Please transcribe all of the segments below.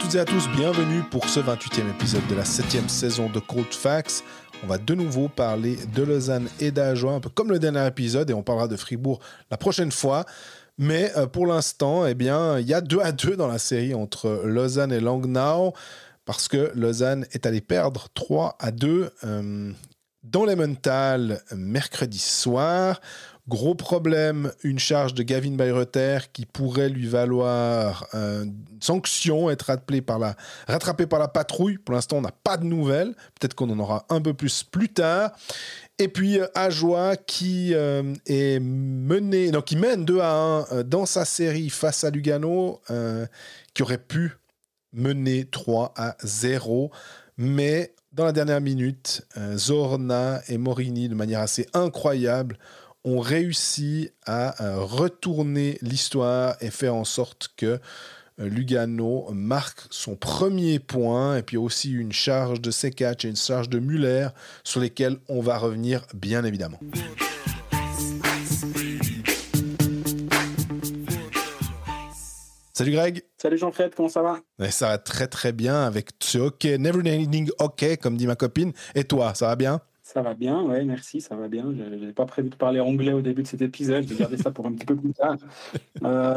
toutes et à tous, bienvenue pour ce 28e épisode de la 7e saison de Cold Facts. On va de nouveau parler de Lausanne et d'Ajoie, un peu comme le dernier épisode, et on parlera de Fribourg la prochaine fois. Mais pour l'instant, eh bien, il y a 2-2 dans la série entre Lausanne et Langnau, parce que Lausanne est allé perdre 3-2 dans l'Emmental mercredi soir. Gros problème, une charge de Gavin Bayreuther qui pourrait lui valoir une sanction, être rattrapé par la patrouille. Pour l'instant, on n'a pas de nouvelles. Peut-être qu'on en aura un peu plus tard. Et puis Ajoie qui est mené, donc qui mène 2-1 dans sa série face à Lugano, qui aurait pu mener 3-0. Mais dans la dernière minute, Zorna et Morini, de manière assez incroyable, ont réussi à retourner l'histoire et faire en sorte que Lugano marque son premier point, et puis aussi une charge de Sekac et une charge de Muller sur lesquelles on va revenir bien évidemment. Salut Greg. Salut Jean-Fred, comment ça va? Ouais, ça va très très bien avec ce hockey, never ending hockey comme dit ma copine. Et toi, ça va bien? Ça va bien, ouais, merci, ça va bien. Je n'avais pas prévu de parler anglais au début de cet épisode, je vais garder ça pour un petit peu plus tard.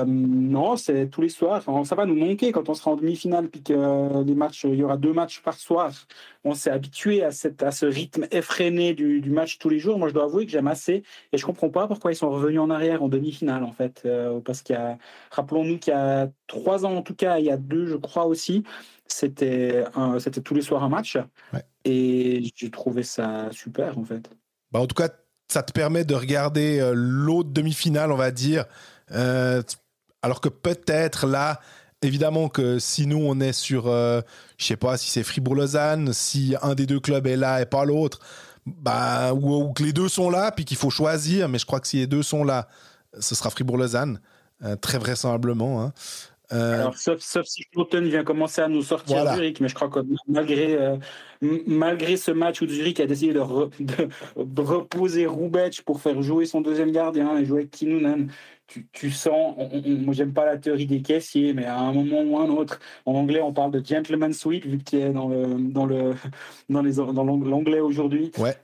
Non, c'est tous les soirs. Enfin, ça va nous manquer quand on sera en demi-finale, puis que les matchs, il y aura 2 matchs par soir. On s'est habitué à ce rythme effréné du match tous les jours. Moi, je dois avouer que j'aime assez, et je ne comprends pas pourquoi ils sont revenus en arrière en demi-finale, en fait. Parce rappelons-nous qu'il y a 3 ans, en tout cas, il y a 2, je crois aussi, c'était tous les soirs un match. Ouais. Et j'ai trouvé ça super, en fait. En tout cas, ça te permet de regarder l'autre demi-finale, on va dire. Alors que peut-être là, évidemment que si nous, on est sur, je sais pas si c'est Fribourg-Lausanne, si un des deux clubs est là et pas l'autre, ou que les deux sont là, puis qu'il faut choisir, mais je crois que si les deux sont là, ce sera Fribourg-Lausanne, très vraisemblablement, hein. Alors, sauf si Schouten vient commencer à nous sortir Zurich, mais je crois que malgré ce match où Zurich a décidé de reposer Roubec pour faire jouer son deuxième gardien et jouer avec Kinnunen, tu sens, moi j'aime pas la théorie des caissiers, mais à un moment ou un autre, en anglais on parle de gentleman sweep, vu que tu es dans l'anglais aujourd'hui. Ouais.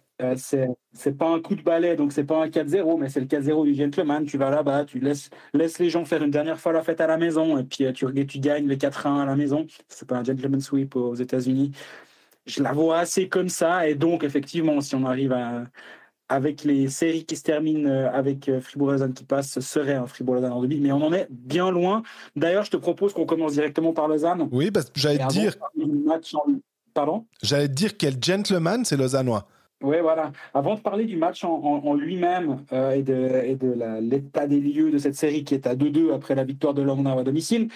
C'est pas un coup de balai, donc c'est pas un 4-0, mais c'est le 4-0 du gentleman. Tu vas là-bas, tu laisses les gens faire une dernière fois la fête à la maison, et puis tu gagnes les 4-1 à la maison. C'est pas un gentleman sweep aux États-Unis. Je la vois assez comme ça, et donc effectivement, si on arrive avec les séries qui se terminent avec Fribourg-Lausanne qui passe, ce serait un Fribourg-Lausanne en demi, mais on en est bien loin. D'ailleurs, je te propose qu'on commence directement par Lausanne. Oui, parce que j'allais te dire. Pardon ? J'allais te dire quel gentleman, c'est Lausannois. Oui, voilà. Avant de parler du match en lui-même et de l'état des lieux de cette série qui est à 2-2 après la victoire de Langnau à domicile,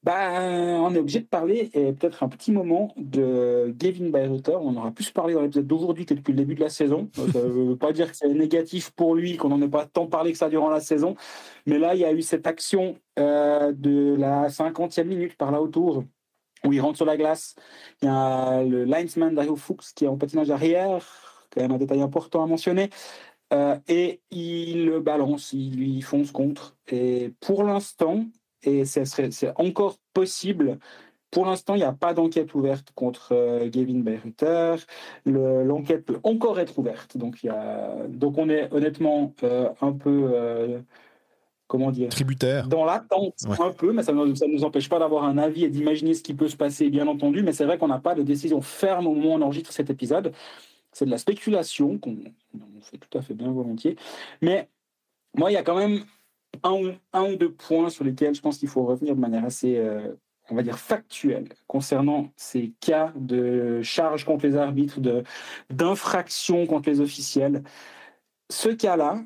on est obligé de parler, et peut-être un petit moment, de Gavin Bayreuther. On en aura plus parlé dans l'épisode d'aujourd'hui que depuis le début de la saison. Ça ne veut pas dire que c'est négatif pour lui, qu'on n'en ait pas tant parlé que ça durant la saison. Mais là, il y a eu cette action de la 50e minute par là autour, où il rentre sur la glace. Il y a le linesman Dario Fuchs qui est en patinage arrière, quand même un détail important à mentionner, et il le balance, il lui fonce contre. Et pour l'instant, et c'est encore possible, pour l'instant, il n'y a pas d'enquête ouverte contre Gavin Bayreuther. L'enquête peut encore être ouverte. Donc on est honnêtement un peu... comment dire, tributaire, dans l'attente, un peu, mais ça ne nous empêche pas d'avoir un avis et d'imaginer ce qui peut se passer, bien entendu, mais c'est vrai qu'on n'a pas de décision ferme au moment où on enregistre cet épisode. C'est de la spéculation, qu'on fait tout à fait bien volontiers, mais moi, il y a quand même un ou 2 points sur lesquels je pense qu'il faut revenir de manière assez, on va dire, factuelle, concernant ces cas de charges contre les arbitres, d'infractions contre les officiels. Ce cas-là,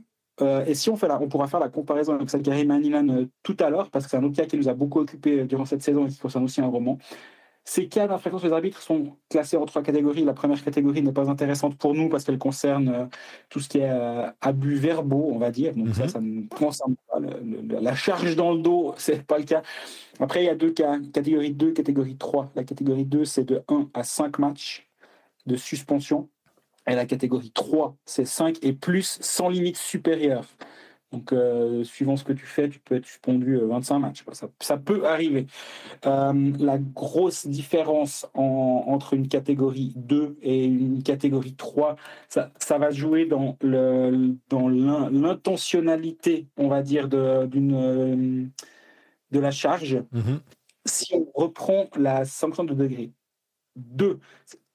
et si on pourra faire la comparaison avec Sakari Manilan tout à l'heure, parce que c'est un autre cas qui nous a beaucoup occupé durant cette saison et qui concerne aussi un roman. Ces cas d'infraction sur les arbitres sont classés en 3 catégories. La première catégorie n'est pas intéressante pour nous parce qu'elle concerne tout ce qui est abus verbaux, on va dire. Donc ça ne concerne pas la charge dans le dos, c'est pas le cas. Après, il y a 2 cas, catégorie 2, catégorie 3. La catégorie 2, c'est de 1 à 5 matchs de suspension. Et la catégorie 3, c'est 5 et plus sans limite supérieure. Donc, suivant ce que tu fais, tu peux être suspendu 25 matchs. Ça peut arriver. La grosse différence entre une catégorie 2 et une catégorie 3, ça va jouer dans l'intentionnalité, on va dire, de la charge. Mhm. Si on reprend la sanction de degré 2,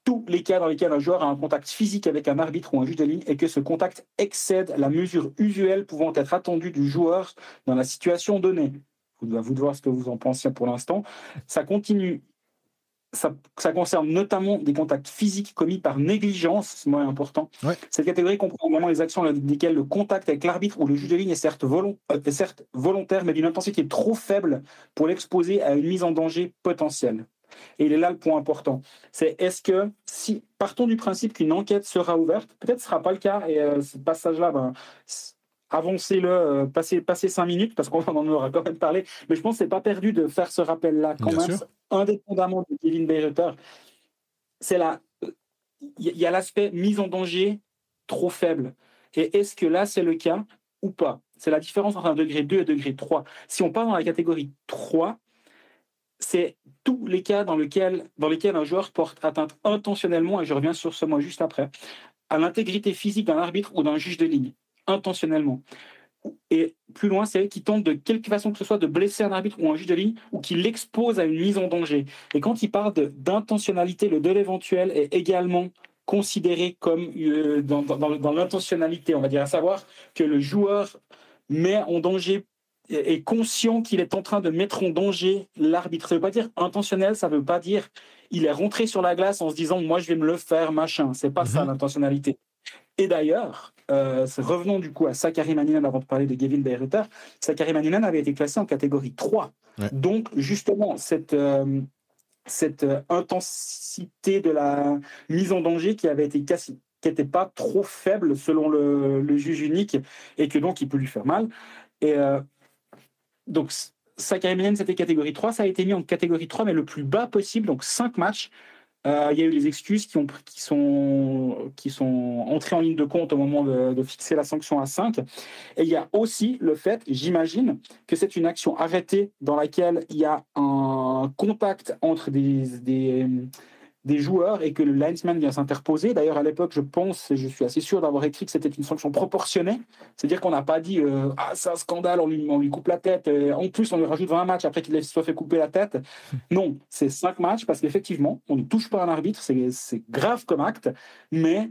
tous les cas dans lesquels un joueur a un contact physique avec un arbitre ou un juge de ligne et que ce contact excède la mesure usuelle pouvant être attendue du joueur dans la situation donnée. À vous de voir ce que vous en pensez pour l'instant. Ça continue. Ça concerne notamment des contacts physiques commis par négligence, c'est moins important. Ouais. Cette catégorie comprend vraiment les actions dans lesquelles le contact avec l'arbitre ou le juge de ligne est certes volontaire, mais d'une intensité trop faible pour l'exposer à une mise en danger potentielle. Et il est là le point important. C'est est-ce que, si partons du principe qu'une enquête sera ouverte, peut-être ce ne sera pas le cas, et ce passage-là, avancez-le, passez 5 minutes, parce qu'on en aura quand même parlé, mais je pense que ce n'est pas perdu de faire ce rappel-là quand Bien même, sûr. indépendamment de Kevin Bayreuther. Il y a l'aspect mise en danger trop faible. Et est-ce que là, c'est le cas ou pas? C'est la différence entre un degré 2 et un degré 3. Si on part dans la catégorie 3, c'est tous les cas dans lesquels un joueur porte atteinte intentionnellement, et je reviens sur ce mot juste après, à l'intégrité physique d'un arbitre ou d'un juge de ligne, intentionnellement. Et plus loin, c'est qui tente de quelque façon que ce soit de blesser un arbitre ou un juge de ligne ou qui l'expose à une mise en danger. Et quand il parle d'intentionnalité, le de l'éventuel est également considéré comme dans l'intentionnalité, on va dire, à savoir que le joueur met en danger, est conscient qu'il est en train de mettre en danger l'arbitre. Ça ne veut pas dire intentionnel, ça ne veut pas dire il est rentré sur la glace en se disant moi je vais me le faire, machin. C'est pas ça l'intentionnalité. Et d'ailleurs, revenons du coup à Sakari Maninen avant de parler de Kevin Bayreuther. Sakari Maninen avait été classé en catégorie 3. Ouais. Donc justement, cette intensité de la mise en danger qui avait été cassée, qui n'était pas trop faible selon le juge unique, et que donc il peut lui faire mal. Et donc Sakari Maninen, c'était catégorie 3, ça a été mis en catégorie 3, mais le plus bas possible, donc 5 matchs. Il y a eu les excuses qui sont entrées en ligne de compte au moment de fixer la sanction à 5. Et il y a aussi le fait, j'imagine, que c'est une action arrêtée dans laquelle il y a un contact entre des joueurs et que le linesman vient s'interposer. D'ailleurs, à l'époque, je suis assez sûr d'avoir écrit que c'était une sanction proportionnée. C'est-à-dire qu'on n'a pas dit c'est un scandale, on lui coupe la tête. En plus, on lui rajoute 20 matchs après qu'il soit fait couper la tête. Non, c'est 5 matchs parce qu'effectivement, on ne touche pas un arbitre. C'est grave comme acte, mais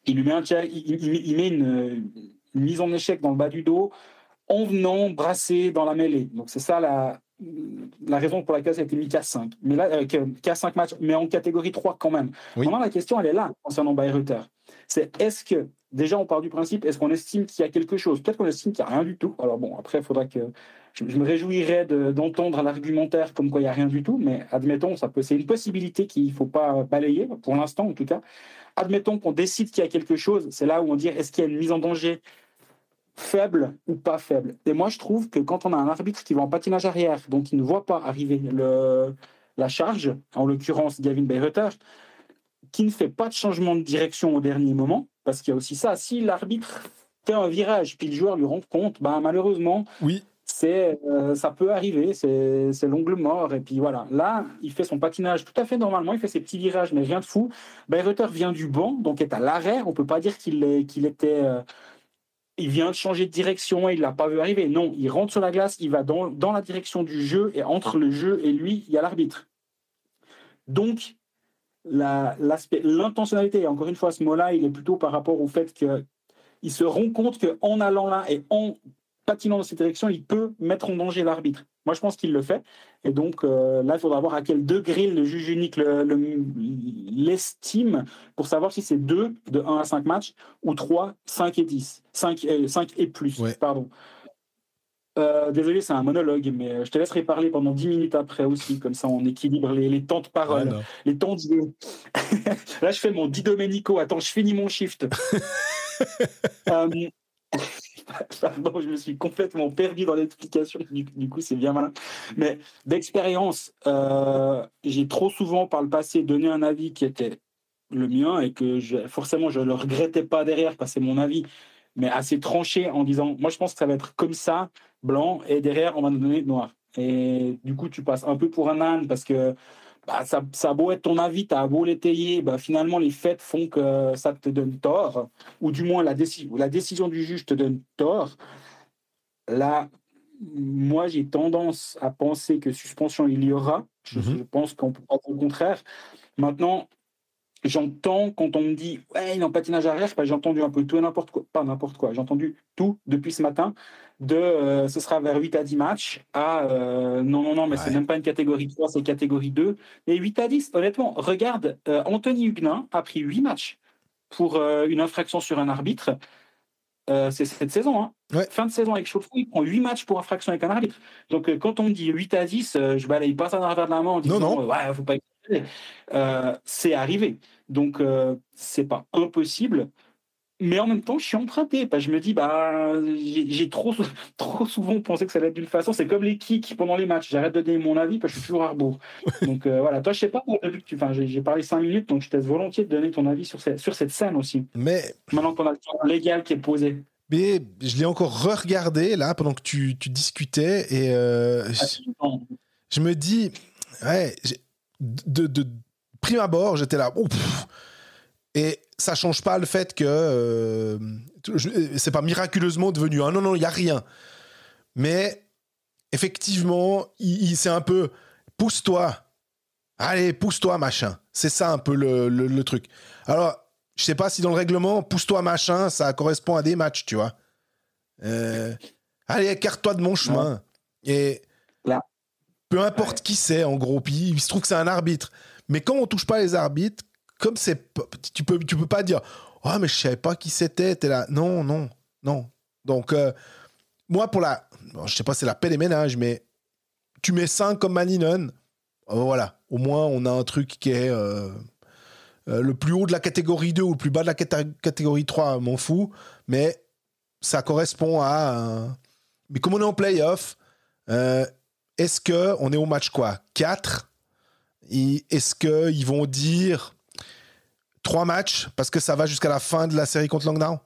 il lui met il met une mise en échec dans le bas du dos en venant brasser dans la mêlée. Donc, c'est ça la raison pour laquelle ça a été mis qu'à 5. Mais là, qu'à 5 matchs, mais en catégorie 3 quand même. Oui. Vraiment, la question, elle est là, concernant Bayreuther. C'est est-ce que, déjà, on part du principe, est-ce qu'on estime qu'il y a quelque chose? Peut-être qu'on estime qu'il n'y a rien du tout. Alors bon, après, il faudra que... Je me réjouirais d'entendre l'argumentaire comme quoi il n'y a rien du tout, mais admettons, c'est une possibilité qu'il ne faut pas balayer, pour l'instant en tout cas. Admettons qu'on décide qu'il y a quelque chose, c'est là où on dit, est-ce qu'il y a une mise en danger faible ou pas faible. Et moi, je trouve que quand on a un arbitre qui va en patinage arrière, donc il ne voit pas arriver la charge, en l'occurrence Gavin Bayreuther, qui ne fait pas de changement de direction au dernier moment, parce qu'il y a aussi ça, si l'arbitre fait un virage, puis le joueur lui rend compte, malheureusement, oui. Ça peut arriver, c'est l'ongle mort, et puis voilà. Là, il fait son patinage tout à fait normalement, il fait ses petits virages, mais rien de fou. Bayreuther vient du banc, donc est à l'arrêt, on ne peut pas dire qu'il était... il vient de changer de direction et il ne l'a pas vu arriver. Non, il rentre sur la glace, il va dans la direction du jeu, et entre le jeu et lui, il y a l'arbitre. Donc, l'intentionnalité, encore une fois, ce mot-là, il est plutôt par rapport au fait qu'il se rend compte qu'en allant là et en patinant dans cette direction, il peut mettre en danger l'arbitre. Moi, je pense qu'il le fait. Et donc, là, il faudra voir à quel degré le juge unique l'estime pour savoir si c'est 2 de 1 à 5 matchs ou 3, 5 et 10. 5 et plus, ouais. pardon. Désolé, c'est un monologue, mais je te laisserai parler pendant 10 minutes après aussi, comme ça on équilibre les temps de parole, les temps de... Là, je fais mon Di Domenico. Attends, je finis mon shift. Pardon, je me suis complètement perdu dans l'explication, du coup c'est bien malin. Mais d'expérience, j'ai trop souvent par le passé donné un avis qui était le mien et que forcément je ne le regrettais pas derrière parce que c'est mon avis, mais assez tranché en disant, moi je pense que ça va être comme ça, blanc, et derrière on va nous donner noir. Et du coup, tu passes un peu pour un âne parce que ça a beau être ton avis, tu as beau l'étayer, finalement les faits font que ça te donne tort, ou du moins la décision du juge te donne tort. Là, moi j'ai tendance à penser que suspension il y aura. Je pense qu'on peut pas dire le contraire. Maintenant, j'entends quand on me dit ouais, il est en patinage arrière, j'ai entendu un peu tout et n'importe quoi, pas n'importe quoi, j'ai entendu tout depuis ce matin, ce sera vers 8 à 10 matchs, non, mais c'est même pas une catégorie 3, c'est catégorie 2. Et 8 à 10, honnêtement, regarde, Anthony Huguenin a pris 8 matchs pour une infraction sur un arbitre. C'est cette saison, hein. Ouais. Fin de saison avec Chauffour, il prend 8 matchs pour infraction avec un arbitre. Donc quand on me dit 8 à 10, je balaye pas ça dans la revers de la main en disant ouais, faut pas exagérer. C'est arrivé. Donc c'est pas impossible. Mais en même temps, je suis emprunté. Je me dis, j'ai trop souvent pensé que ça allait être d'une façon. C'est comme les kicks pendant les matchs. J'arrête de donner mon avis parce que je suis toujours à rebours. Donc voilà, toi, je sais pas, depuis que j'ai parlé 5 minutes, donc je te laisse volontiers de donner ton avis sur cette scène aussi. Mais maintenant qu'on a le temps légal qui est posé. Mais je l'ai encore re-regardé là pendant que tu discutais et je me dis, ouais, de prime abord, j'étais là, et ça change pas le fait que c'est pas miraculeusement devenu non, il y a rien. Mais effectivement, c'est un peu pousse-toi, allez, pousse-toi machin. C'est ça un peu le truc. Alors, je sais pas si dans le règlement, pousse-toi machin, ça correspond à des matchs, tu vois. Allez, écarte-toi de mon chemin. Et là, peu importe qui c'est, en gros, puis il se trouve que c'est un arbitre. Mais quand on touche pas les arbitres, comme c'est, tu peux pas dire, oh mais je savais pas qui c'était. T'es là, non. Donc moi je sais pas, c'est la paix des ménages, mais tu mets 5 comme Maninen, voilà, au moins on a un truc qui est le plus haut de la catégorie 2 ou le plus bas de la catégorie 3, m'en fous, mais ça correspond à mais comme on est en play-off, est-ce qu'on est au match quoi 4 ? Et est-ce qu'ils vont dire 3 matchs parce que ça va jusqu'à la fin de la série contre Langnau ?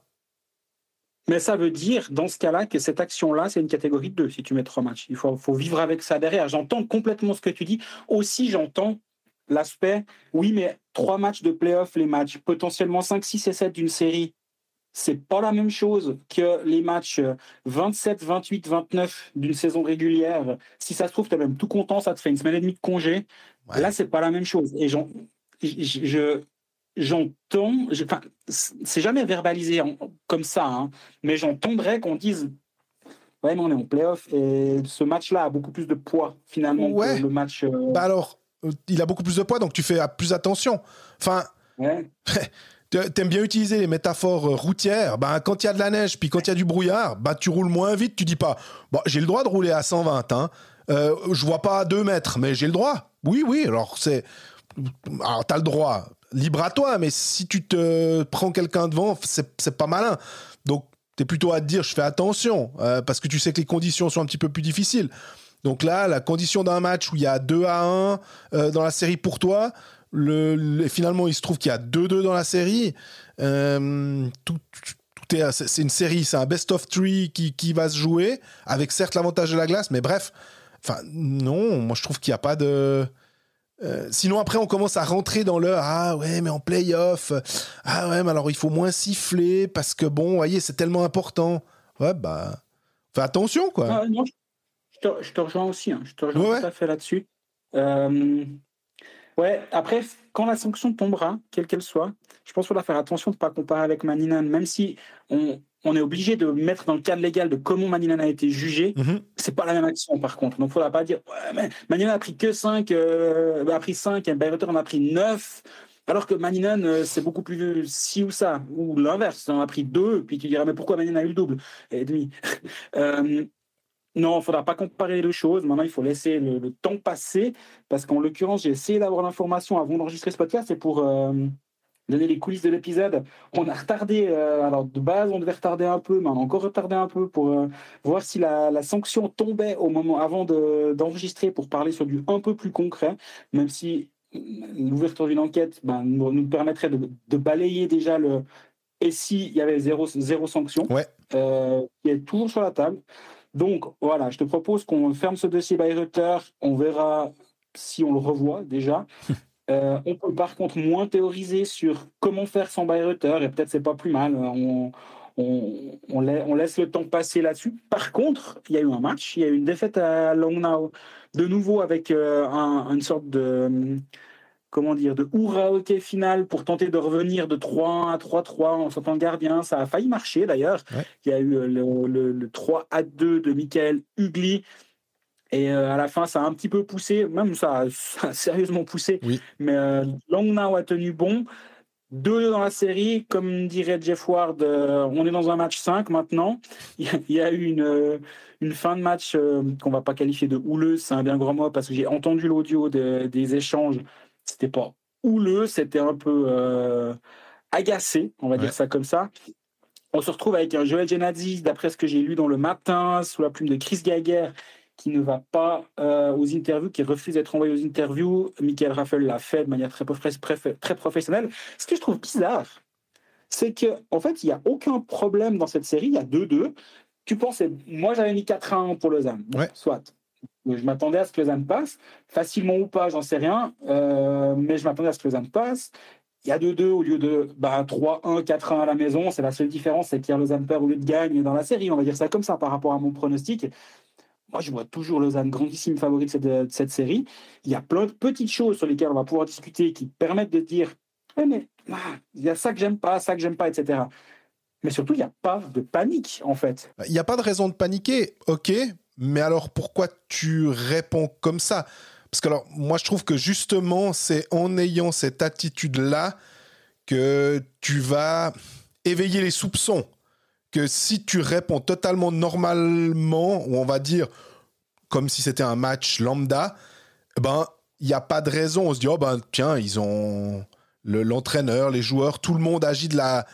Mais ça veut dire, dans ce cas-là, que cette action-là, c'est une catégorie 2 si tu mets 3 matchs. Il faut vivre avec ça derrière. J'entends complètement ce que tu dis. Aussi, j'entends l'aspect, oui, mais 3 matchs de play-off, les matchs, potentiellement 5, 6 et 7 d'une série, c'est pas la même chose que les matchs 27, 28, 29 d'une saison régulière. Si ça se trouve, tu es même tout content, ça te fait une semaine et demie de congé. Ouais. Là, c'est pas la même chose. Et j'entends, c'est jamais verbalisé comme ça, hein, mais j'entendrais qu'on dise ouais, mais on est en play-off et ce match-là a beaucoup plus de poids finalement que le match. Alors, il a beaucoup plus de poids, donc tu fais plus attention. Enfin. Ouais. T'aimes bien utiliser les métaphores routières. Quand il y a de la neige, puis quand il y a du brouillard, tu roules moins vite. Tu dis pas, j'ai le droit de rouler à 120. Hein. Je vois pas à 2 mètres, mais j'ai le droit. Oui. Alors t'as le droit. Libre à toi. Mais si tu te prends quelqu'un devant, c'est pas malin. Donc t'es plutôt à te dire, je fais attention parce que tu sais que les conditions sont un petit peu plus difficiles. Donc là, la condition d'un match où il y a 2-1 dans la série pour toi. Finalement, il se trouve qu'il y a 2-2 dans la série. C'est une série, c'est un best of 3 qui va se jouer, avec certes l'avantage de la glace, mais bref. Non, moi je trouve qu'il n'y a pas de. Sinon, après, on commence à rentrer dans le ah ouais, mais en play-off, ah ouais, mais alors il faut moins siffler parce que bon, voyez, c'est tellement important. Ouais, fais attention, quoi. Non, je te rejoins aussi, hein. Je te rejoins tout à fait là-dessus. Ouais, après, quand la sanction tombera, quelle qu'elle soit, je pense qu'il faudra faire attention de ne pas comparer avec Maninen, même si on est obligé de mettre dans le cadre légal de comment Maninen a été jugé. C'est pas la même action, par contre. Donc, il ne faudra pas dire ouais, mais Maninen a pris que 5, a pris 5, et Bayreuther en a pris 9, alors que Maninen, c'est beaucoup plus ci ou ça, ou l'inverse, on a pris 2, puis tu diras mais pourquoi Maninen a eu le double et demi. Non, il ne faudra pas comparer les deux choses. Maintenant, il faut laisser le temps passer. Parce qu'en l'occurrence, j'ai essayé d'avoir l'information avant d'enregistrer ce podcast. Et pour donner les coulisses de l'épisode, on a retardé. Alors, de base, on devait retarder un peu, mais on a encore retardé un peu pour voir si la sanction tombait au moment avant d'enregistrer pour parler sur du un peu plus concret. Même si l'ouverture d'une enquête nous permettrait de balayer déjà et s'il y avait zéro sanction, Ouais. qui est toujours sur la table. Donc voilà, je te propose qu'on ferme ce dossier Bayreuther, on verra si on le revoit déjà. On peut par contre moins théoriser sur comment faire sans Bayreuther, et peut-être c'est pas plus mal. On laisse le temps passer là-dessus. Par contre, il y a eu un match, il y a eu une défaite à Langnau, de nouveau avec une sorte de de hurrah hockey final pour tenter de revenir de 3-1 à 3-3 en sortant le gardien. Ça a failli marcher d'ailleurs. Ouais. Il y a eu le 3-2 de Michael Hugli. Et à la fin, ça a un petit peu poussé, même ça a sérieusement poussé. Oui. Mais Langnau a tenu bon. 2 dans la série, comme dirait Jeff Ward, on est dans un match 5 maintenant. Il y a eu une fin de match qu'on ne va pas qualifier de houleuse, c'est un bien grand mot, parce que j'ai entendu l'audio des échanges. C'était pas houleux, c'était un peu agacé, on va dire ça comme ça. On se retrouve avec un Joel Genadzi, d'après ce que j'ai lu dans le Matin, sous la plume de Chris Gaguerre, qui ne va pas aux interviews, qui refuse d'être envoyé aux interviews. Michael Raffel l'a fait de manière très professionnelle. Ce que je trouve bizarre, c'est qu'en fait, il n'y a aucun problème dans cette série. Il y a 2-2. Tu pensais, moi j'avais mis 4-1 pour Lausanne. Bon, soit. Je m'attendais à ce que Lausanne passe. Facilement ou pas, j'en sais rien. Mais je m'attendais à ce que Lausanne passe. Il y a 2-2 au lieu de 3-1, 4-1 à la maison. C'est la seule différence, c'est qu'il y a Lausanne perd au lieu de gagne dans la série. On va dire ça comme ça par rapport à mon pronostic. Moi, je vois toujours Lausanne grandissime favori de cette série. Il y a plein de petites choses sur lesquelles on va pouvoir discuter qui permettent de dire mais il y a ça que j'aime pas, etc. Mais surtout, il n'y a pas de panique, en fait. Il n'y a pas de raison de paniquer, ok, mais alors pourquoi tu réponds comme ça ? Parce que alors, moi, je trouve que justement, c'est en ayant cette attitude-là que tu vas éveiller les soupçons. Que si tu réponds totalement normalement, ou on va dire comme si c'était un match lambda, ben, il n'y a pas de raison. On se dit, oh ben, tiens, ils ont l'entraîneur, les joueurs, tout le monde agit de la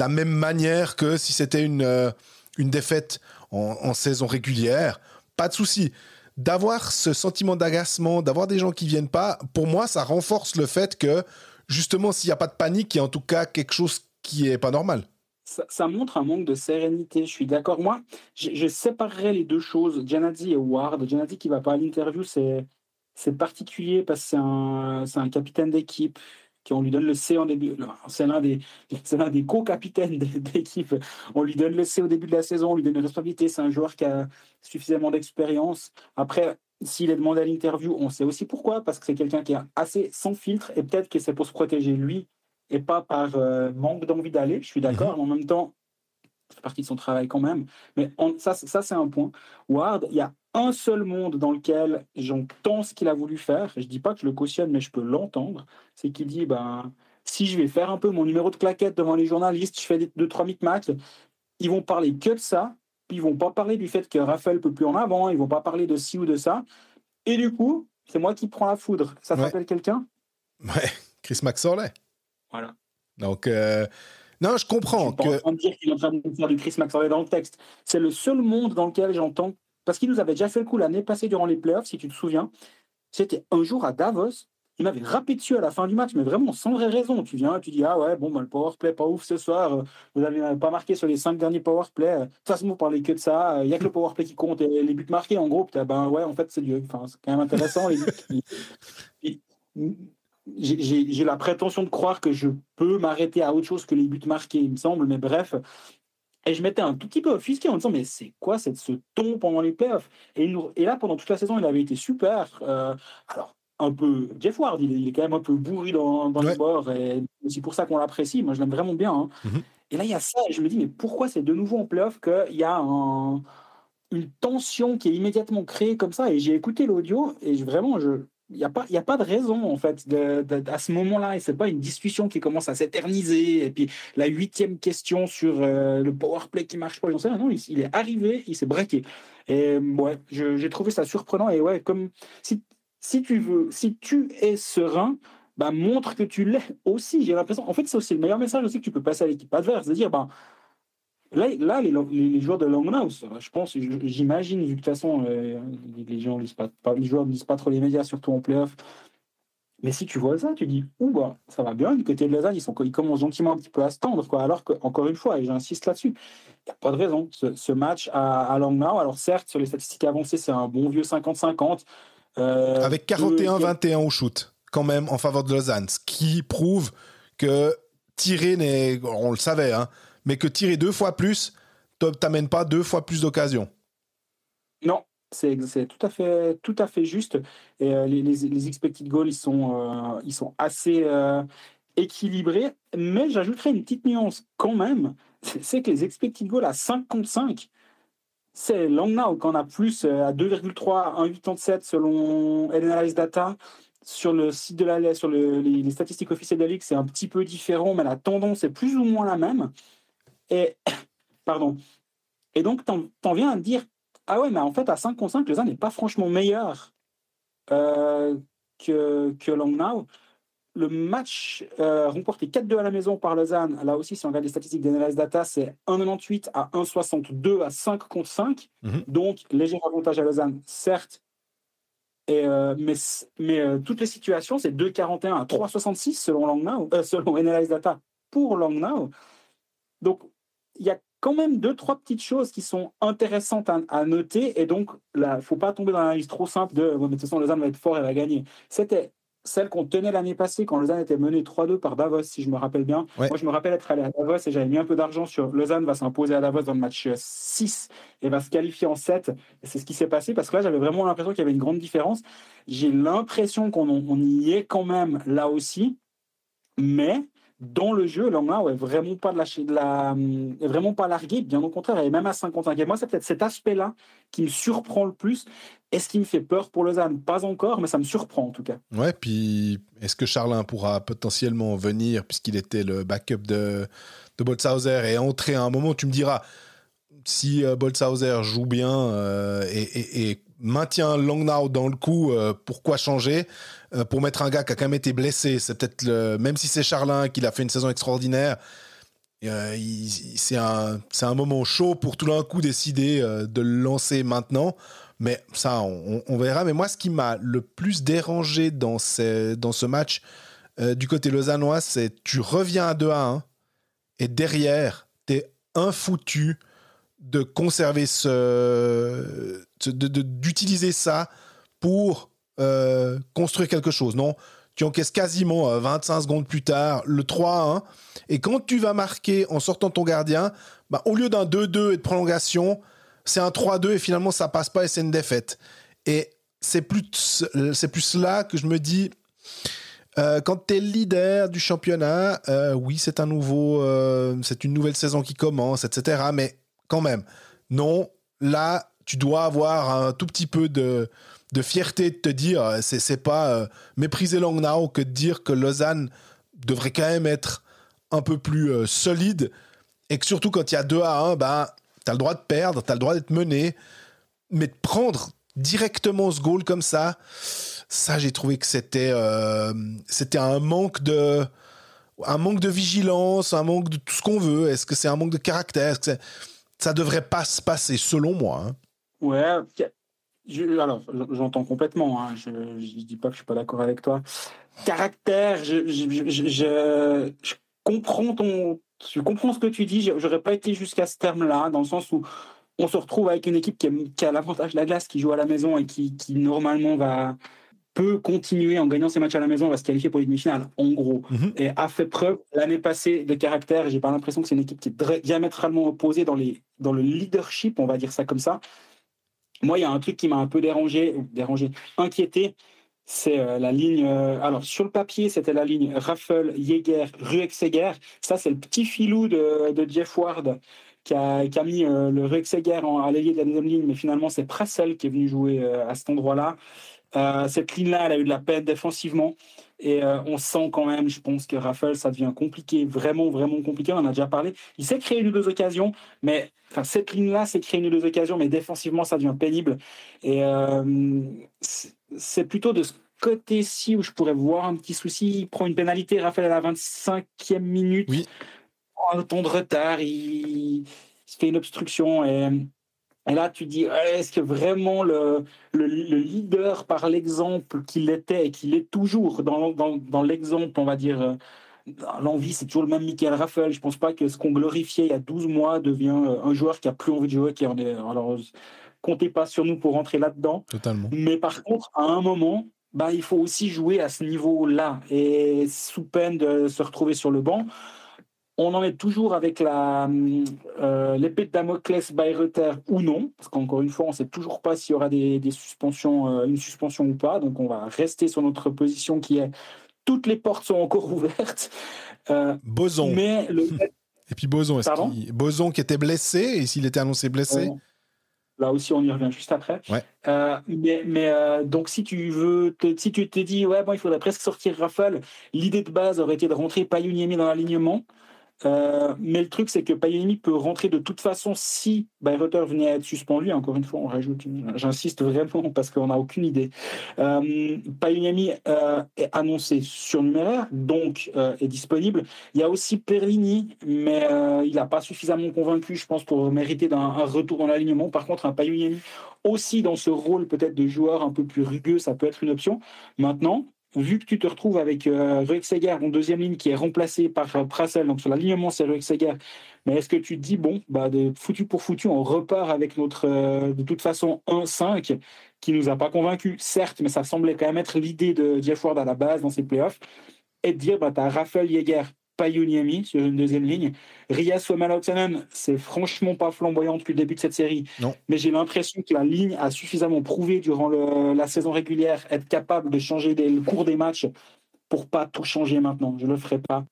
même manière que si c'était une défaite en saison régulière. Pas de souci. D'avoir ce sentiment d'agacement, d'avoir des gens qui ne viennent pas, pour moi, ça renforce le fait que, justement, s'il n'y a pas de panique, il y a en tout cas quelque chose qui n'est pas normal. Ça montre un manque de sérénité, je suis d'accord. Moi, je séparerais les deux choses, Genadzi et Ward. Genadzi qui ne va pas à l'interview, c'est particulier parce que c'est un capitaine d'équipe, on lui donne le C en début. C'est l'un des co-capitaines d'équipe. On lui donne le C au début de la saison, on lui donne une responsabilité. C'est un joueur qui a suffisamment d'expérience. Après, s'il est demandé à l'interview, on sait aussi pourquoi, parce que c'est quelqu'un qui est assez sans filtre, et peut-être que c'est pour se protéger lui et pas par manque d'envie d'aller. Je suis d'accord, mais en même temps, ça fait partie de son travail quand même. Mais ça, c'est un point. Ward, il y a un seul monde dans lequel j'entends ce qu'il a voulu faire. Je ne dis pas que je le cautionne, mais je peux l'entendre. C'est qu'il dit, si je vais faire un peu mon numéro de claquette devant les journalistes, je fais 2-3 micmacs, ils vont parler que de ça, puis ils vont pas parler du fait que Raphaël peut plus en avant, ils vont pas parler de ci ou de ça. Et du coup, c'est moi qui prends la foudre. Ça te rappelle quelqu'un ? Ouais, Chris McSorley. Voilà. Donc... Non, je comprends. Je suis pas en train de dire qu'il est en train de faire du Chris McSorley dans le texte. C'est le seul monde dans lequel j'entends... Parce qu'il nous avait déjà fait le coup l'année passée durant les playoffs, si tu te souviens. C'était un jour à Davos. Il m'avait rappelé dessus à la fin du match, mais vraiment sans vraie raison. Tu viens, tu dis, ah ouais, bon, le powerplay, pas ouf ce soir. Vous n'avez pas marqué sur les 5 derniers powerplays. De toute façon, vous parlez que de ça. Il n'y a que le powerplay qui compte. Et les buts marqués, en gros, ouais, en fait, c'est quand même intéressant. J'ai la prétention de croire que je peux m'arrêter à autre chose que les buts marqués, il me semble, mais bref. Et je m'étais un tout petit peu offusqué en me disant, mais c'est quoi ce ton pendant les playoffs ? Et là, pendant toute la saison, il avait été super. Alors, un peu, Jeff Ward, il est quand même un peu bourri dans le bord, et c'est pour ça qu'on l'apprécie. Moi, je l'aime vraiment bien. Hein. Et là, il y a ça, et je me dis, mais pourquoi c'est de nouveau en playoff qu'il y a une tension qui est immédiatement créée comme ça ? Et j'ai écouté l'audio, et il n'y a pas de raison, en fait, à ce moment-là. Et ce n'est pas une discussion qui commence à s'éterniser. Et puis, la 8e question sur le powerplay qui ne marche pas, j'en sais rien. Non, il est arrivé, il s'est braqué. Et ouais, j'ai trouvé ça surprenant. Et ouais, comme si tu es serein, montre que tu l'es aussi. J'ai l'impression, en fait, c'est aussi le meilleur message aussi que tu peux passer à l'équipe adverse. C'est-à-dire, là, les joueurs de Langnau, je pense, j'imagine, vu que de toute façon, les gens lisent pas, les joueurs ne lisent pas trop les médias, surtout en play-off. Mais si tu vois ça, tu dis, ouh, bah, ça va bien. Du côté de Lausanne, ils commencent gentiment un petit peu à se tendre, quoi. Alors que, encore une fois, et j'insiste là-dessus, il n'y a pas de raison. Ce match à Langnau, alors certes, sur les statistiques avancées, c'est un bon vieux 50-50. Avec 41-21 au shoot, quand même, en faveur de Lausanne. Ce qui prouve que tirer, on le savait, hein, mais que tirer 2 fois plus, t'amène pas 2 fois plus d'occasions. Non, c'est tout à fait juste. Et les expected goals, ils sont assez équilibrés. Mais j'ajouterais une petite nuance quand même. C'est que les expected goals à 5 contre 5, c'est Langnau qu'on a plus à 2,3, 1,87 selon Analyze Data. Sur le site de sur les statistiques officielles de la Ligue, c'est un petit peu différent, mais la tendance est plus ou moins la même. Et, pardon. Et donc, t'en viens à te dire, ah ouais, mais en fait, à 5 contre 5, Lausanne n'est pas franchement meilleur euh, que Langnau. Le match remporté 4-2 à la maison par Lausanne, là aussi, si on regarde les statistiques d'Analyse Data, c'est 1,98 à 1,62 à 5 contre 5. Mm-hmm. Donc, léger avantage à Lausanne, certes. Mais toutes les situations, c'est 2,41 à 3,66 selon selon Analyse Data pour Langnau. Donc, il y a quand même 2-3 petites choses qui sont intéressantes à noter. Et donc, là, il ne faut pas tomber dans l'analyse trop simple de de toute façon, Lausanne va être fort et va gagner. C'était celle qu'on tenait l'année passée quand Lausanne était menée 3-2 par Davos, si je me rappelle bien. Ouais. Moi, je me rappelle être allé à Davos et j'avais mis un peu d'argent sur Lausanne va s'imposer à Davos dans le match 6 et va se qualifier en 7. Et c'est ce qui s'est passé parce que là, j'avais vraiment l'impression qu'il y avait une grande différence. J'ai l'impression qu'on y est quand même là aussi. Mais dans le jeu, Langnau est vraiment pas est vraiment pas largué, bien au contraire, elle est même à 55. Et moi, c'est peut-être cet aspect-là qui me surprend le plus. Est-ce qui me fait peur pour Lausanne? Pas encore, mais ça me surprend en tout cas. Ouais, puis est-ce que Charlin pourra potentiellement venir, puisqu'il était le backup de Boltzhauser, et entrer à un moment où tu me diras, si Boltzhauser joue bien et maintient Langnau dans le coup, pourquoi changer pour mettre un gars qui a quand même été blessé? C'est peut-être même si c'est Charlin qui a fait une saison extraordinaire, c'est un moment chaud pour tout d'un coup décider de le lancer maintenant. Mais ça, on verra. Mais moi, ce qui m'a le plus dérangé dans ce match du côté lausannois, c'est tu reviens à 2-1 et derrière, t'es infoutu de conserver d'utiliser ça pour construire quelque chose. Non, tu encaisses quasiment 25 secondes plus tard le 3-1. Et quand tu vas marquer en sortant ton gardien, bah, au lieu d'un 2-2 et de prolongation, c'est un 3-2 et finalement ça passe pas et c'est une défaite. Et c'est plus là que je me dis, quand tu es leader du championnat, oui, c'est une nouvelle saison qui commence, etc. Mais quand même, non, là, tu dois avoir un tout petit peu de fierté de te dire, c'est pas mépriser Langnau que de dire que Lausanne devrait quand même être un peu plus solide, et que surtout quand il y a 2-1, bah, tu as le droit de perdre, tu as le droit d'être mené, mais de prendre directement ce goal comme ça, j'ai trouvé que c'était un manque de vigilance, un manque de tout ce qu'on veut. Est-ce que c'est un manque de caractère? Ça devrait pas se passer, selon moi. Hein. Ouais, alors j'entends complètement. Hein, je dis pas que je suis pas d'accord avec toi. Caractère, je comprends je comprends ce que tu dis. J'aurais pas été jusqu'à ce terme-là, dans le sens où on se retrouve avec une équipe qui a l'avantage de la glace, qui joue à la maison et qui normalement peut continuer en gagnant ses matchs à la maison, va se qualifier pour les demi-finales, en gros. Mm-hmm. Et a fait preuve l'année passée de caractère. J'ai pas l'impression que c'est une équipe qui est diamétralement opposée dans le leadership, on va dire ça comme ça. Moi, il y a un truc qui m'a un peu inquiété, c'est la ligne. Alors, sur le papier, c'était la ligne Raffel, Jäger, Ruexeger. Ça, c'est le petit filou de Jeff Ward qui a mis le Ruexeger à l'ailier de la deuxième ligne, mais finalement, c'est Prassel qui est venu jouer à cet endroit-là. Cette ligne-là, elle a eu de la peine défensivement. Et on sent quand même, je pense que Raffel, ça devient compliqué, vraiment, vraiment compliqué. On en a déjà parlé. Il s'est créé une ou deux occasions, mais cette ligne-là s'est créée une ou deux occasions, mais défensivement, ça devient pénible. Et c'est plutôt de ce côté-ci où je pourrais voir un petit souci. Il prend une pénalité, Raffel, à la 25e minute. Oui. En temps de retard, il se fait une obstruction. Et Et là, tu dis, est-ce que vraiment le leader par l'exemple qu'il était et qu'il est toujours dans l'exemple, on va dire, l'envie, c'est toujours le même Michael Raffel. Je ne pense pas que ce qu'on glorifiait il y a 12 mois devient un joueur qui a plus envie de jouer. Alors, comptez pas sur nous pour rentrer là-dedans. Totalement. Mais par contre, à un moment, bah, il faut aussi jouer à ce niveau-là. Et sous peine de se retrouver sur le banc, on en est toujours avec l'épée de Damoclès Bayreuther ou non, parce qu'encore une fois, on ne sait toujours pas s'il y aura des suspensions, une suspension ou pas. Donc, on va rester sur notre position qui est toutes les portes sont encore ouvertes. Boson. Mais Et puis Boson, Boson qui était blessé, et s'il était annoncé blessé là aussi, on y revient juste après. Ouais. Donc, si tu te dis, ouais, bon, il faudrait presque sortir Raffel, l'idée de base aurait été de rentrer Payuniemi dans l'alignement. Mais le truc, c'est que Payuniemi peut rentrer de toute façon si Bayreuther venait à être suspendu. Encore une fois, on rajoute, j'insiste vraiment parce qu'on n'a aucune idée. Payuniemi est annoncé surnuméraire, donc est disponible. Il y a aussi Perlini, mais il n'a pas suffisamment convaincu, je pense, pour mériter un retour dans l'alignement. Par contre, un Payuniemi aussi dans ce rôle peut-être de joueur un peu plus rugueux, ça peut être une option. Maintenant, vu que tu te retrouves avec Rueck-Seger en deuxième ligne qui est remplacé par Prassel, donc sur l'alignement c'est Rueck-Seger, mais est-ce que tu te dis, bon, de foutu pour foutu, on repart avec notre, de toute façon, 1-5 qui nous a pas convaincus, certes, mais ça semblait quand même être l'idée de Jeff Ward à la base dans ses playoffs, et de dire, tu as Raffel Jäger, Payuniemi sur une deuxième ligne. Rias Suomalainen, c'est franchement pas flamboyant depuis le début de cette série. Non. Mais j'ai l'impression que la ligne a suffisamment prouvé durant la saison régulière être capable de changer le cours des matchs pour pas tout changer maintenant. Je le ferai pas.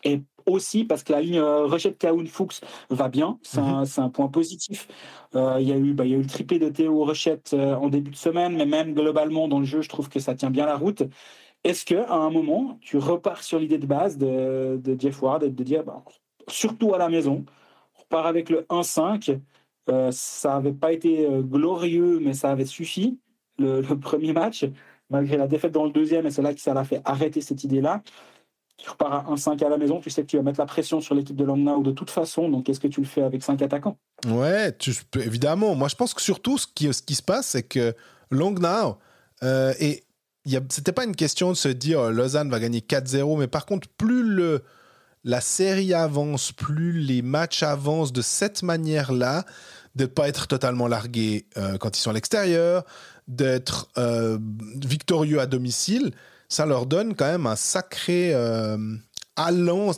Et aussi parce que la ligne Rochette Kaoun Fuchs va bien, c'est un point positif. Il y a eu le triplé de Théo Rochette en début de semaine, mais même globalement dans le jeu, je trouve que ça tient bien la route. Est-ce qu'à un moment, tu repars sur l'idée de base de Jeff Ward et de dire, surtout à la maison, on repart avec le 1-5, ça n'avait pas été glorieux, mais ça avait suffi, le premier match, malgré la défaite dans le deuxième, et c'est là que ça l'a fait arrêter cette idée-là. Tu repars à 1-5 à la maison, tu sais que tu vas mettre la pression sur l'équipe de Langnau de toute façon, donc est-ce que tu le fais avec 5 attaquants ? Ouais, évidemment. Moi, je pense que surtout, ce qui se passe, c'est que Langnau c'était pas une question de se dire Lausanne va gagner 4-0, mais par contre, plus la série avance, plus les matchs avancent de cette manière-là, de ne pas être totalement largués quand ils sont à l'extérieur, d'être victorieux à domicile, ça leur donne quand même un sacré allant,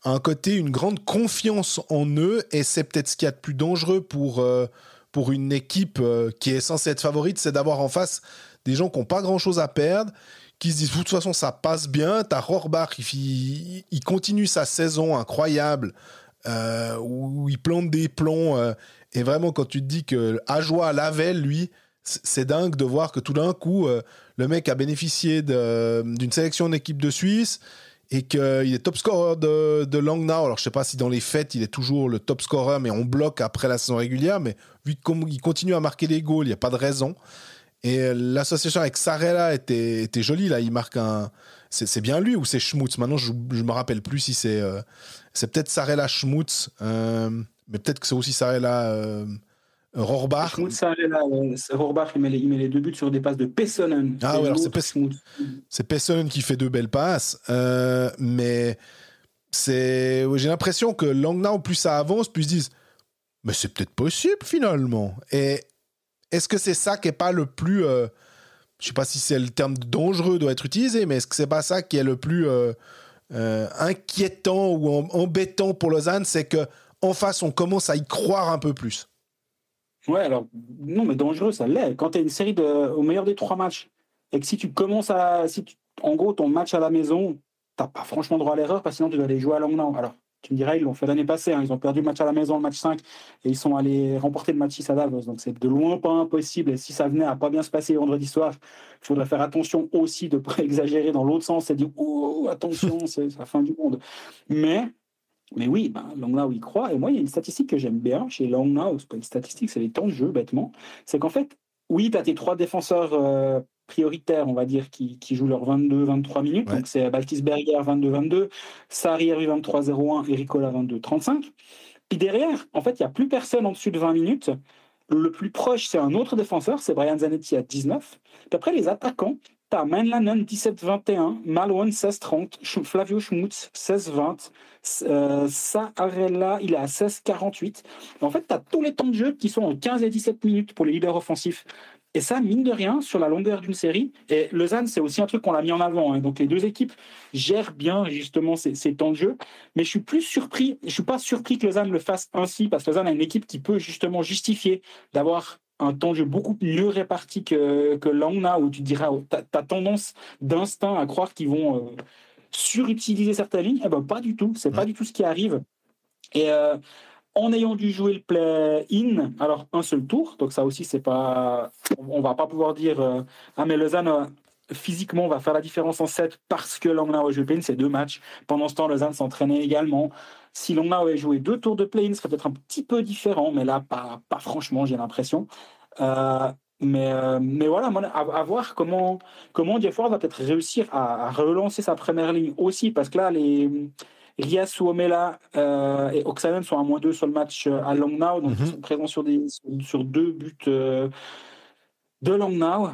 un côté, une grande confiance en eux, et c'est peut-être ce qu'il y a de plus dangereux pour une équipe qui est censée être favorite, c'est d'avoir en face des gens qui n'ont pas grand-chose à perdre, qui se disent de toute façon ça passe bien. T'as Rohrbach, il continue sa saison incroyable où il plante des plombs et vraiment quand tu te dis que Ajoie Lavelle, lui, c'est dingue de voir que tout d'un coup le mec a bénéficié d'une sélection d'équipe de Suisse et qu'il est top scorer de Langnau. Alors je sais pas si dans les faits il est toujours le top scorer, mais on bloque après la saison régulière, mais vu qu'il continue à marquer des goals, il n'y a pas de raison. Et l'association avec Sarella était jolie, là. Il marque c'est bien lui ou c'est Schmutz? Maintenant, je me rappelle plus si c'est peut-être Sarella Schmutz, mais peut-être que c'est aussi Sarella Rohrbach. Schmutz, Sarella, Rohrbach, il met les deux buts sur des passes de Pessonen. Ah ouais, alors c'est Pessonen qui fait deux belles passes, mais j'ai l'impression que Langnau, plus ça avance, plus ils se disent mais c'est peut-être possible finalement. Et est-ce que c'est ça qui n'est pas le plus... je ne sais pas si c'est le terme dangereux doit être utilisé, mais est-ce que ce n'est pas ça qui est le plus inquiétant ou embêtant pour Lausanne, c'est qu'en face, on commence à y croire un peu plus? Ouais, alors, non, mais dangereux, ça l'est. Quand tu as une série au meilleur des 3 matchs, et que si tu commences en gros, ton match à la maison, tu n'as pas franchement droit à l'erreur, parce que sinon tu dois aller jouer à Langnau. Alors, tu me dirais, ils l'ont fait l'année passée, ils ont perdu le match à la maison, le match 5, et ils sont allés remporter le match 6 à Davos. Donc c'est de loin pas impossible. Et si ça venait à pas bien se passer vendredi soir, il faudrait faire attention aussi de ne pas exagérer dans l'autre sens et dire oh, attention, c'est la fin du monde. Mais oui, Langnau y croit. Et moi, il y a une statistique que j'aime bien chez Langnau, c'est pas une statistique, c'est les temps de jeu, bêtement. C'est qu'en fait, oui, tu as tes 3 défenseurs prioritaires, on va dire, qui jouent leurs 22-23 minutes. Ouais. Donc, c'est Baltisberger, 22-22, Sarrieri, 23-01 et Ricola, 22-35. Puis derrière, en fait, il n'y a plus personne en dessus de 20 minutes. Le plus proche, c'est un autre défenseur, c'est Brian Zanetti à 19. Puis après, les attaquants, tu as Mainlanen 17-21, Malouane 16-30, Flavio Schmutz 16-20, Saarella, il est à 16-48. En fait, tu as tous les temps de jeu qui sont en 15 et 17 minutes pour les leaders offensifs. Et ça, mine de rien, sur la longueur d'une série, et Lausanne, c'est aussi un truc qu'on a mis en avant. Hein. Donc les deux équipes gèrent bien justement ces temps de jeu. Mais je suis pas surpris que Lausanne le fasse ainsi, parce que Lausanne a une équipe qui peut justement justifier d'avoir un temps de jeu beaucoup mieux réparti que Langnau, où tu diras, tu as tendance d'instinct à croire qu'ils vont surutiliser certaines lignes. Eh ben, pas du tout. C'est pas du tout ce qui arrive. Et en ayant dû jouer le play-in, alors un seul tour, donc ça aussi, c'est pas, on va pas pouvoir dire ah, mais Lausanne, physiquement, va faire la différence en 7 parce que Langnau a joué play-in, c'est 2 matchs. Pendant ce temps, Lausanne s'entraînait également. Si Langnau avait joué 2 tours de play-in, ce serait peut-être un petit peu différent, mais là, pas franchement, j'ai l'impression. Mais voilà, à voir comment Diaford va peut-être réussir à relancer sa première ligne aussi, parce que là, Rias, Suomela et Oksanen sont à -2 sur le match à Langnau, donc ils sont présents sur 2 buts de Langnau.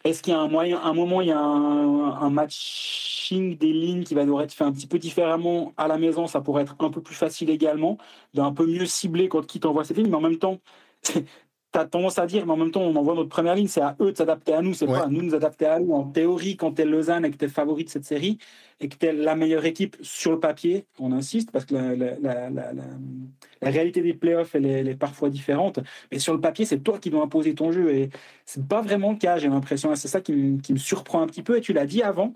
Est-ce qu'il y a un moment, il y a un matching des lignes qui va devoir être fait un petit peu différemment à la maison? Ça pourrait être un peu plus facile également, d'un peu mieux cibler quand qui t'envoie cette ligne, mais en même temps, tu as tendance à dire, mais en même temps, on envoie notre première ligne, c'est à eux de s'adapter à nous, c'est pas à nous de nous adapter à eux. En théorie, quand tu es Lausanne et que tu es favori de cette série, et que tu es la meilleure équipe sur le papier, on insiste, parce que la réalité des playoffs, elle est parfois différente, mais sur le papier, c'est toi qui dois imposer ton jeu, et c'est pas vraiment le cas, j'ai l'impression, et c'est ça qui me surprend un petit peu, et tu l'as dit avant,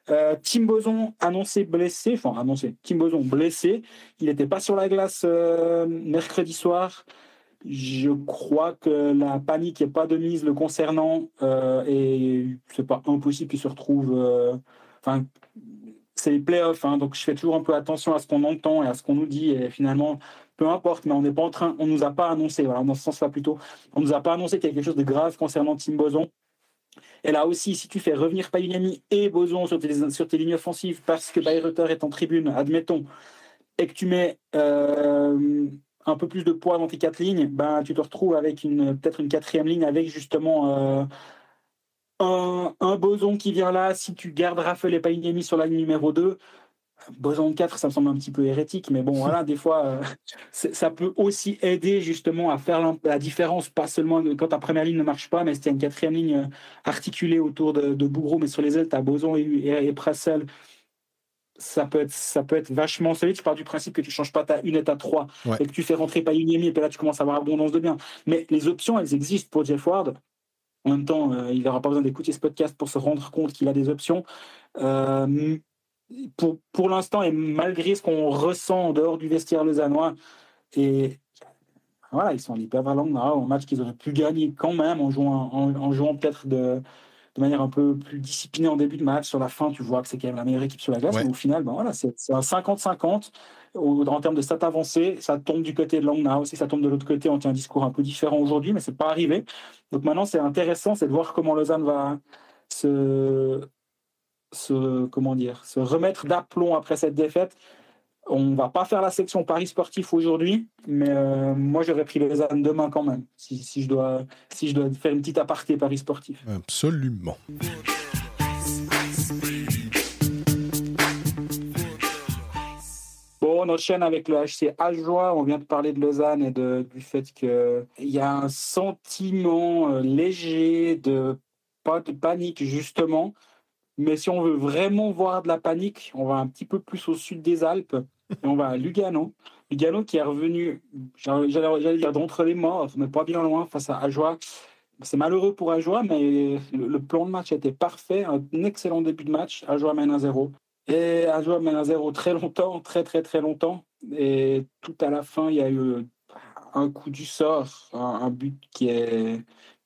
Tim Boson Tim Boson blessé, il n'était pas sur la glace mercredi soir. Je crois que la panique n'est pas de mise le concernant et c'est pas impossible qu'il se retrouve. Enfin, c'est les playoffs, hein, donc je fais toujours un peu attention à ce qu'on entend et à ce qu'on nous dit. Et finalement, peu importe, mais on n'est pas on nous a pas annoncé. Voilà, dans ce sens-là plutôt, on nous a pas annoncé qu'il y a quelque chose de grave concernant Tim Boson. Et là aussi, si tu fais revenir Payuniami et Boson sur tes lignes offensives parce que Bayreuther est en tribune, admettons, et que tu mets un peu plus de poids dans tes 4 lignes, ben, tu te retrouves avec peut-être une 4e ligne avec justement un Boson qui vient là. Si tu gardes Raffel et Payuniami sur la ligne numéro 2, Boson 4, ça me semble un petit peu hérétique, mais bon, voilà, des fois, ça peut aussi aider justement à faire la différence, pas seulement quand ta première ligne ne marche pas, mais si tu as une 4e ligne articulée autour de Bougro, mais sur les ailes, tu as Boson et Prassel. Ça peut être vachement solide. Je pars du principe que tu ne changes pas ta 1 et ta 3 et que tu fais rentrer Payuniami et puis là tu commences à avoir abondance de biens. Mais les options, elles existent pour Jeff Ward. En même temps, il n'aura pas besoin d'écouter ce podcast pour se rendre compte qu'il a des options. Pour l'instant, et malgré ce qu'on ressent en dehors du vestiaire lausannois, et voilà, ils sont hyper valents un match qu'ils auraient pu gagner quand même en jouant peut-être de manière un peu plus disciplinée en début de match. Sur la fin, tu vois que c'est quand même la meilleure équipe sur la glace, mais au final, ben voilà, c'est un 50-50 en termes de stats avancées. Ça tombe du côté de Langnau, si ça tombe de l'autre côté, on tient un discours un peu différent aujourd'hui, mais c'est pas arrivé. Donc maintenant, c'est intéressant, c'est de voir comment Lausanne va se remettre d'aplomb après cette défaite. On va pas faire la section Paris sportif aujourd'hui, mais moi j'aurais pris Lausanne demain quand même, si je dois faire une petite aparté Paris sportif. Absolument. Bon, on enchaîne avec le HC Ajoie. On vient de parler de Lausanne et du fait qu'il y a un sentiment léger pas de panique justement. Mais si on veut vraiment voir de la panique, on va un petit peu plus au sud des Alpes et on va à Lugano. Lugano qui est revenu, j'allais dire d'entre les morts, mais pas bien loin face à Ajoie. C'est malheureux pour Ajoie, mais le plan de match était parfait. Un excellent début de match. Ajoie mène 1-0. Et Ajoie mène 1-0 très longtemps, très très très longtemps. Et tout à la fin, il y a eu un coup du sort, un but qui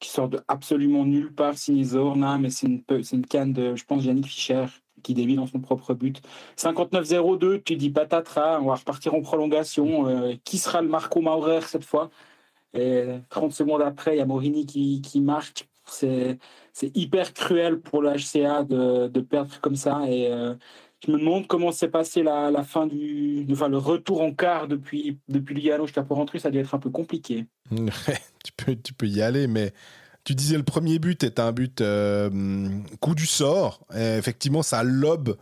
sort de absolument nulle part, signé Zorna, mais c'est une canne de, je pense, Yannick Fischer qui dévie dans son propre but. 59-0-2, tu dis patatras, on va repartir en prolongation. Qui sera le Marco Maurer cette fois? Et 30 secondes après, il y a Morini qui marque. C'est hyper cruel pour le HCA de perdre comme ça. Et Je me demande comment s'est passé la fin le retour en quart depuis Lugano jusqu'à Porrentruy, ça doit être un peu compliqué. tu peux y aller, mais tu disais le premier but est un but coup du sort. Et effectivement, ça lobe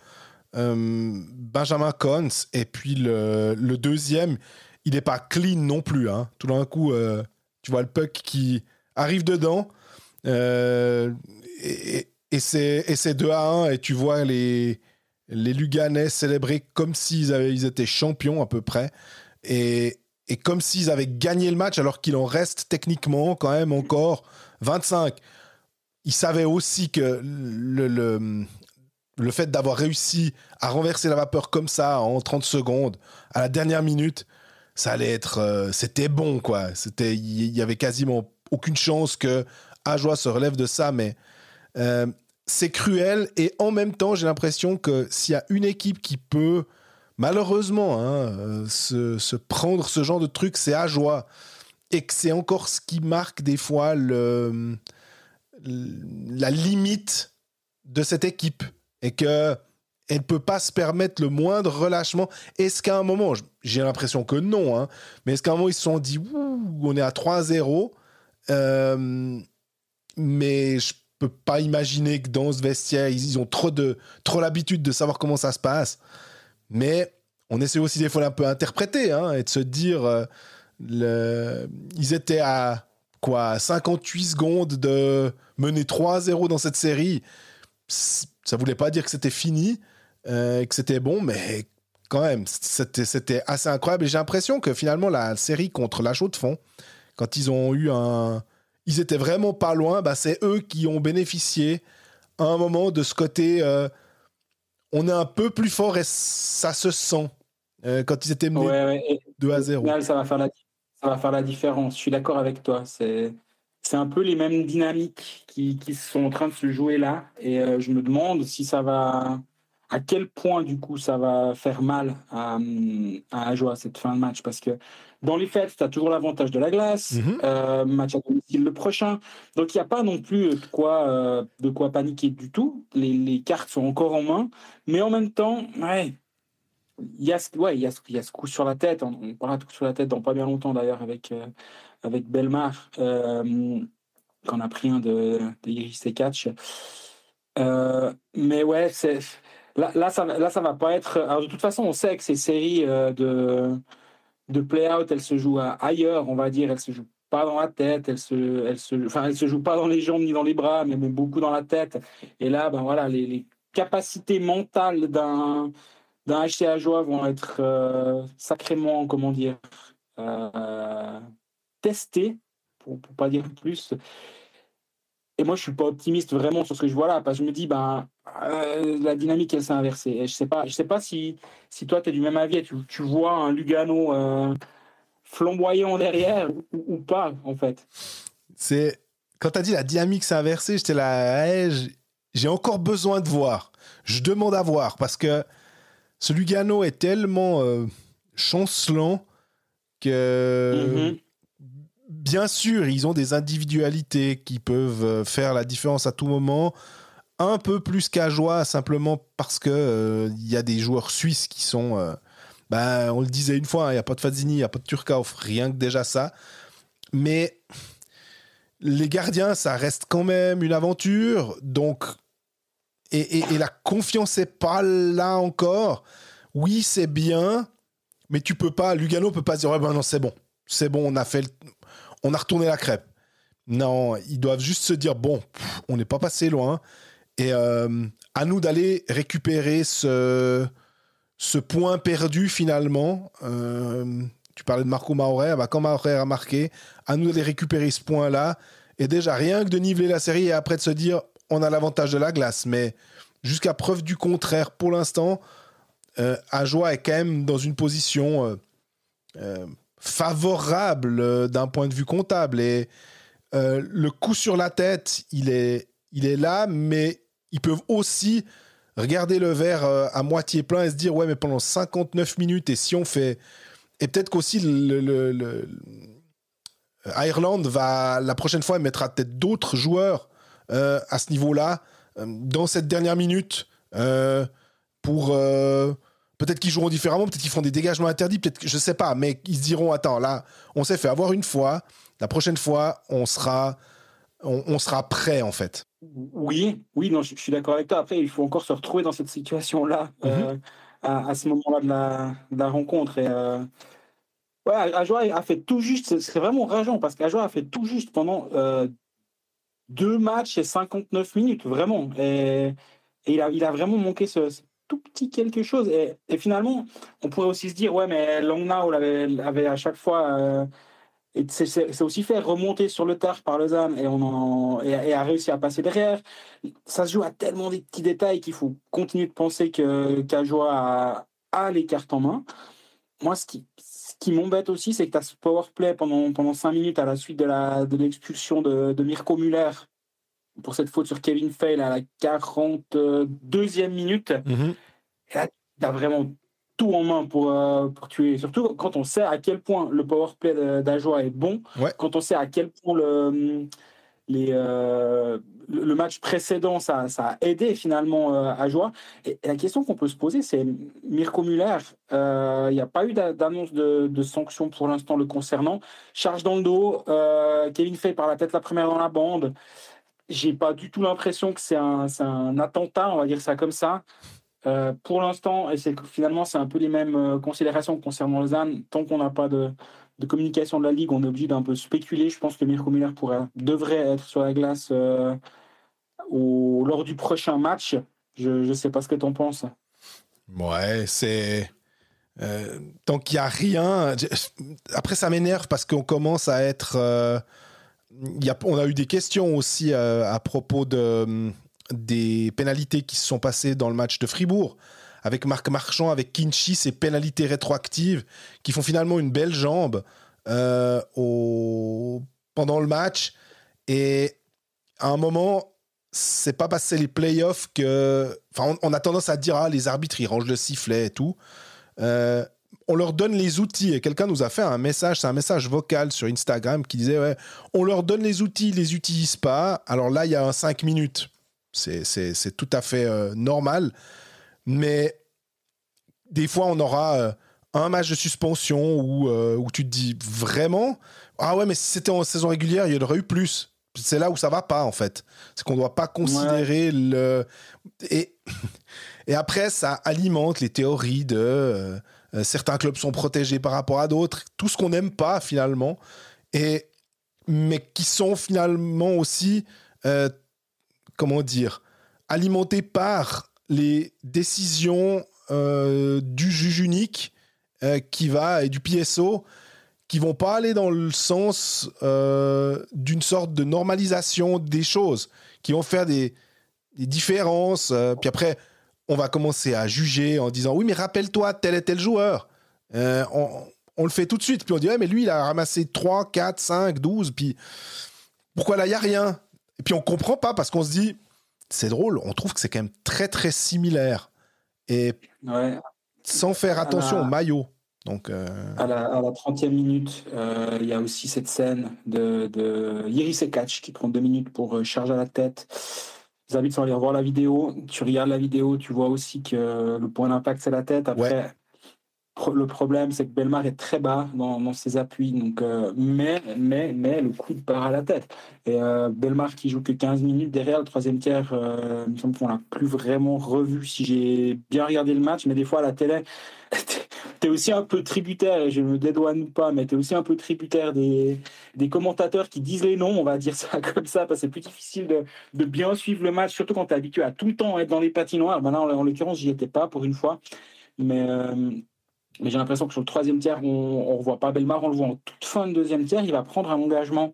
Benjamin Cons. Et puis le deuxième, il n'est pas clean non plus. Hein. Tout d'un coup, tu vois le puck qui arrive dedans. Et c'est 2-1. Et tu vois les Luganais célébrer comme ils étaient champions à peu près. Et comme s'ils avaient gagné le match alors qu'il en reste techniquement quand même encore 25. Ils savaient aussi que le fait d'avoir réussi à renverser la vapeur comme ça en 30 secondes, à la dernière minute, ça allait être... c'était bon, quoi. Il y avait quasiment aucune chance que Ajoie se relève de ça, mais c'est cruel. Et en même temps, j'ai l'impression que s'il y a une équipe qui peut... malheureusement, se prendre ce genre de truc, c'est Ajoie. Et que c'est encore ce qui marque des fois la limite de cette équipe. Et qu'elle ne peut pas se permettre le moindre relâchement. Est-ce qu'à un moment, j'ai l'impression que non, hein, mais est-ce qu'à un moment, ils se sont dit, on est à 3-0, mais je peux pas imaginer que dans ce vestiaire, ils ont trop l'habitude de savoir comment ça se passe. Mais on essaie aussi des fois un peu interpréter et de se dire ils étaient à 58 secondes de mener 3-0 dans cette série. Ça voulait pas dire que c'était fini, que c'était bon, mais quand même, c'était assez incroyable. Et j'ai l'impression que finalement, la série contre la Chaux-de-Fonds, quand ils ont eu ils étaient vraiment pas loin, c'est eux qui ont bénéficié à un moment de ce côté... on est un peu plus fort et ça se sent quand ils étaient menés 2-0. Au final, ça va faire la différence. Je suis d'accord avec toi. C'est un peu les mêmes dynamiques qui sont en train de se jouer là. Et je me demande si ça va... à quel point, du coup, ça va faire mal à Ajoie, cette fin de match. Parce que dans les faits, tu as toujours l'avantage de la glace. Match à domicile le prochain. Donc, il n'y a pas non plus de quoi paniquer du tout. Les cartes sont encore en main. Mais en même temps, il y a ce coup sur la tête. On parlera de coup sur la tête dans pas bien longtemps, d'ailleurs, avec Bellemare, qu'on a pris un de Iris Sekatch. Mais ouais, là, ça va pas être... Alors, de toute façon, on sait que ces séries de play-out, elles se jouent ailleurs, on va dire. Elles se jouent pas dans la tête, elles se jouent pas dans les jambes ni dans les bras, mais beaucoup dans la tête. Et là, voilà, les capacités mentales d'un HC Ajoie vont être sacrément, comment dire, testées, pour pas dire plus. Et moi, je suis pas optimiste vraiment sur ce que je vois là, parce que je me dis, la dynamique, elle s'est inversée. Et je sais pas si toi, tu es du même avis, et tu vois un Lugano flamboyant derrière ou pas, en fait. Quand tu as dit la dynamique s'est inversée, j'étais là, j'ai encore besoin de voir. Je demande à voir, parce que ce Lugano est tellement chancelant que... Bien sûr, ils ont des individualités qui peuvent faire la différence à tout moment, un peu plus qu'Ajoie, simplement parce que y a des joueurs suisses qui sont... on le disait une fois, il n'y a pas de Fazzini, il n'y a pas de Turcauf, rien que déjà ça. Mais les gardiens, ça reste quand même une aventure, donc... Et la confiance n'est pas là encore. Oui, c'est bien, mais tu peux pas... Lugano peut pas se dire, non, c'est bon, on a retourné la crêpe. Non, ils doivent juste se dire, on n'est pas passé loin. Et à nous d'aller récupérer ce point perdu finalement. Tu parlais de Marco Maurer. Quand Maurer a marqué, à nous d'aller récupérer ce point-là. Et déjà, rien que de niveler la série et après de se dire, on a l'avantage de la glace. Mais jusqu'à preuve du contraire, pour l'instant, Ajoie est quand même dans une position... favorable d'un point de vue comptable et le coup sur la tête il est là, mais ils peuvent aussi regarder le verre à moitié plein et se dire mais pendant 59 minutes et si on fait et peut-être qu'aussi Ireland va la prochaine fois mettra peut-être d'autres joueurs à ce niveau-là dans cette dernière minute pour... peut-être qu'ils joueront différemment, peut-être qu'ils feront des dégagements interdits, peut-être que je sais pas, mais ils se diront, attends, là, on s'est fait avoir une fois, la prochaine fois, on sera prêt, en fait. Oui, non, je suis d'accord avec toi. Après, il faut encore se retrouver dans cette situation-là à ce moment-là de la rencontre. Et ouais, Ajoa a fait tout juste. C'est vraiment rageant parce qu'Ajoa a fait tout juste pendant 2 matchs et 59 minutes, vraiment. Et il a vraiment manqué ce tout petit quelque chose. Et finalement, on pourrait aussi se dire, ouais, mais Langnau avait à chaque fois. Et c'est aussi fait remonter sur le tard par Lausanne et a réussi à passer derrière. Ça se joue à tellement des petits détails qu'il faut continuer de penser qu'Ajoa a les cartes en main. Moi, ce qui m'embête aussi, c'est que tu as ce power play pendant 5 minutes à la suite de l'expulsion de Mirko Müller pour cette faute sur Kevin Feil à la 42e minute. Et là, tu as vraiment tout en main pour tuer. Surtout quand on sait à quel point le powerplay d'Ajoa est bon, quand on sait à quel point le match précédent, ça a aidé finalement Ajoa. Et la question qu'on peut se poser, c'est Mirko Müller, il n'y a pas eu d'annonce de sanction pour l'instant le concernant. Charge dans le dos, Kevin Feil par la tête la première dans la bande. J'ai pas du tout l'impression que c'est un attentat, on va dire ça comme ça. Pour l'instant, et finalement, c'est un peu les mêmes considérations concernant Lausanne. Tant qu'on n'a pas de communication de la Ligue, on est obligé d'un peu spéculer. Je pense que Mirko Müller devrait être sur la glace lors du prochain match. Je ne sais pas ce que tu en penses. Ouais, c'est... tant qu'il n'y a rien... Après, ça m'énerve parce qu'on commence à être... on a eu des questions aussi à propos des pénalités qui se sont passées dans le match de Fribourg, avec Marc Marchand, avec Kinchy, ces pénalités rétroactives qui font finalement une belle jambe pendant le match. Et à un moment, c'est pas passé les playoffs que... Enfin, on a tendance à dire, les arbitres, ils rangent le sifflet et tout. On leur donne les outils. Et quelqu'un nous a fait un message, c'est un message vocal sur Instagram qui disait, ouais, on leur donne les outils, ils les utilisent pas. Alors là, il y a un 5 minutes. C'est tout à fait normal. Mais des fois, on aura un match de suspension où tu te dis vraiment, ah ouais, mais si c'était en saison régulière, il y en aurait eu plus. C'est là où ça va pas, en fait. C'est qu'on doit pas considérer le... Et après, ça alimente les théories de... certains clubs sont protégés par rapport à d'autres. Tout ce qu'on n'aime pas, finalement. Mais qui sont finalement aussi... comment dire, alimenté par les décisions du juge unique et du PSO qui vont pas aller dans le sens d'une sorte de normalisation des choses, qui vont faire des différences. Puis après, on va commencer à juger en disant « Oui, mais rappelle-toi tel et tel joueur. » On le fait tout de suite. Puis on dit ouais, « mais lui, il a ramassé 3, 4, 5, 12. Puis pourquoi là, il n'y a rien ?» Et puis on comprend pas parce qu'on se dit, c'est drôle, on trouve que c'est quand même très très similaire. Et sans faire attention au maillot. Donc, à la 30e minute, il y a aussi cette scène de Jiří Sekac qui prend 2 minutes pour charge à la tête. Les arbitres sont allés revoir la vidéo. Tu regardes la vidéo, tu vois aussi que le point d'impact, c'est la tête. Après, le problème, c'est que Bellemare est très bas dans ses appuis. Donc, mais le coup part à la tête. Et Bellemare qui joue que 15 minutes derrière le troisième tiers, il me semble qu'on l'a plus vraiment revu si j'ai bien regardé le match. Mais des fois, à la télé, t'es aussi un peu tributaire, et je me dédouane pas, mais t'es aussi un peu tributaire des commentateurs qui disent les noms, on va dire ça comme ça, parce que c'est plus difficile de bien suivre le match, surtout quand t'es habitué à tout le temps être dans les patinoires. Ben là, en l'occurrence, j'y étais pas pour une fois. Mais j'ai l'impression que sur le troisième tiers, on ne revoit pas Bellemare, on le voit en toute fin de deuxième tiers. Il va prendre un engagement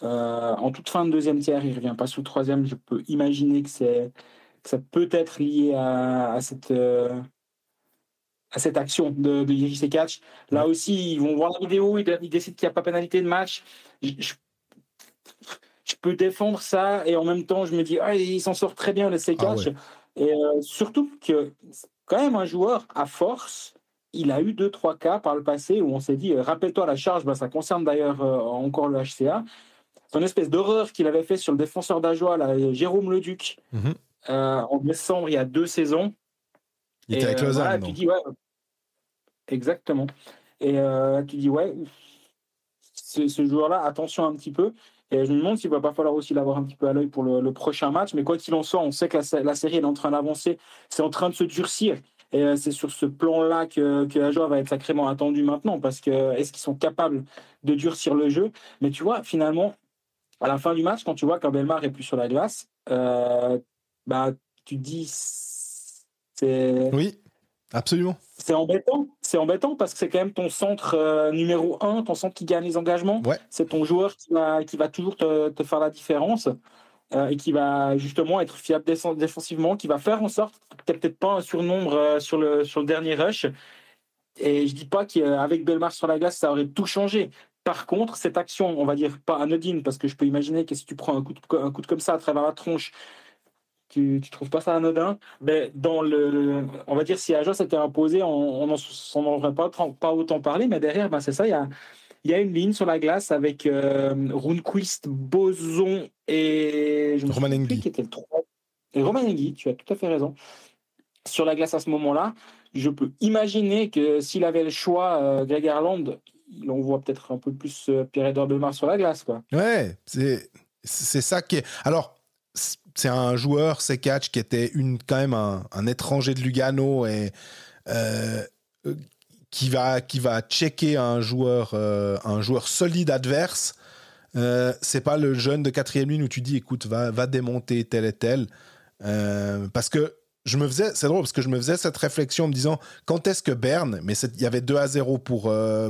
en toute fin de deuxième tiers. Il ne revient pas sous le troisième. Je peux imaginer que ça peut être lié à cette action de Jiří Sekac. Là aussi, ils vont voir la vidéo, ils décident qu'il n'y a pas pénalité de match. Je peux défendre ça et en même temps, je me dis, il s'en sort très bien, le Sekac. Et surtout que quand même un joueur à force. Il a eu 2-3 cas par le passé où on s'est dit, rappelle-toi la charge, ça concerne d'ailleurs encore le HCA. C'est une espèce d'horreur qu'il avait fait sur le défenseur d'Ajoa, Jérôme Leduc, en décembre, il y a 2 saisons. Il était avec Lausanne, voilà, donc. tu dis, ouais, exactement. Et tu dis, ouais, ce joueur-là, attention un petit peu. Et je me demande s'il va pas falloir aussi l'avoir un petit peu à l'œil pour le prochain match. Mais quoi qu'il en soit, on sait que la série est en train d'avancer, c'est en train de se durcir. Et c'est sur ce plan-là que Ajoa va être sacrément attendu maintenant. Parce que est-ce qu'ils sont capables de durcir le jeu? Mais tu vois, finalement, à la fin du match, quand tu vois qu'un Belmar est plus sur la glace, bah, tu te dis, Oui, absolument. c'est embêtant. C'est embêtant parce que c'est quand même ton centre numéro un, ton centre qui gagne les engagements. Ouais. C'est ton joueur qui va toujours te faire la différence et qui va justement être fiable défensivement, qui va faire en sorte que tu n'aies peut-être pas un surnombre sur le dernier rush. Et je dis pas qu'avec Belmar sur la glace, ça aurait tout changé. Par contre, cette action, on va dire pas anodine, parce que je peux imaginer que si tu prends un coup de comme ça à travers la tronche, tu trouves pas ça anodin. Mais on va dire si Aja s'était imposé, on n'en aurait pas autant parlé. Mais derrière, ben c'est ça, il y a une ligne sur la glace avec Rundqvist, Boson et je me souviens plus Romanengi. qui était le 3. Et Romanengi, tu as tout à fait raison. Sur la glace à ce moment-là, je peux imaginer que s'il avait le choix, Greg Harland, il envoie peut-être un peu plus Pierre-Edouard Bellemare sur la glace, quoi. Ouais, c'est ça qui est. Alors, c'est un joueur, c'est Catch, qui était quand même un étranger de Lugano et euh, qui va checker un joueur solide adverse. C'est pas le jeune de quatrième ligne où tu dis, écoute, va démonter tel et tel. Parce que c'est drôle parce que je me faisais cette réflexion en me disant quand est-ce que Berne, mais il y avait 2-0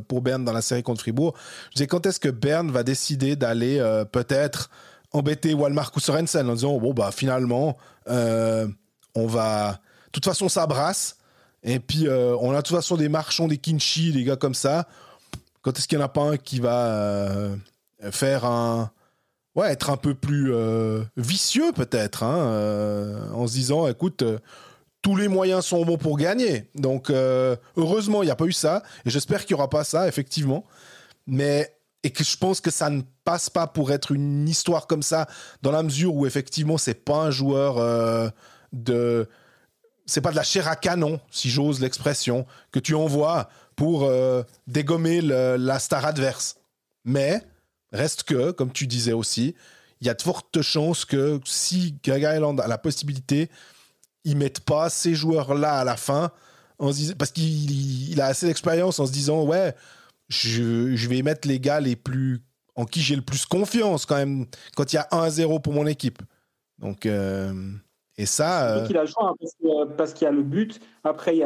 pour Berne dans la série contre Fribourg, je disais quand est-ce que Berne va décider d'aller peut-être embêter Walmart ou Sorensen en disant bon bah finalement on va de toute façon ça brasse et puis on a de toute façon des Marchands, des Kinchi, des gars comme ça, quand est-ce qu'il n'y en a pas un qui va faire être un peu plus vicieux peut-être, hein, en se disant, écoute, tous les moyens sont bons pour gagner. Donc, heureusement, il n'y a pas eu ça, et j'espère qu'il n'y aura pas ça, effectivement. Et que je pense que ça ne passe pas pour être une histoire comme ça, dans la mesure où, effectivement, c'est pas un joueur c'est pas de la chair à canon, si j'ose l'expression, que tu envoies pour dégommer la star adverse. Mais reste que, comme tu disais aussi, il y a de fortes chances que si Greg Ireland a la possibilité, ils ne mettent pas ces joueurs-là à la fin, parce qu'il a assez d'expérience en se disant, ouais, je vais mettre les gars en qui j'ai le plus confiance quand même, quand il y a 1-0 pour mon équipe. Donc, et ça... C'est lui qui l'a joué, hein, parce qu'il y a le but. Après,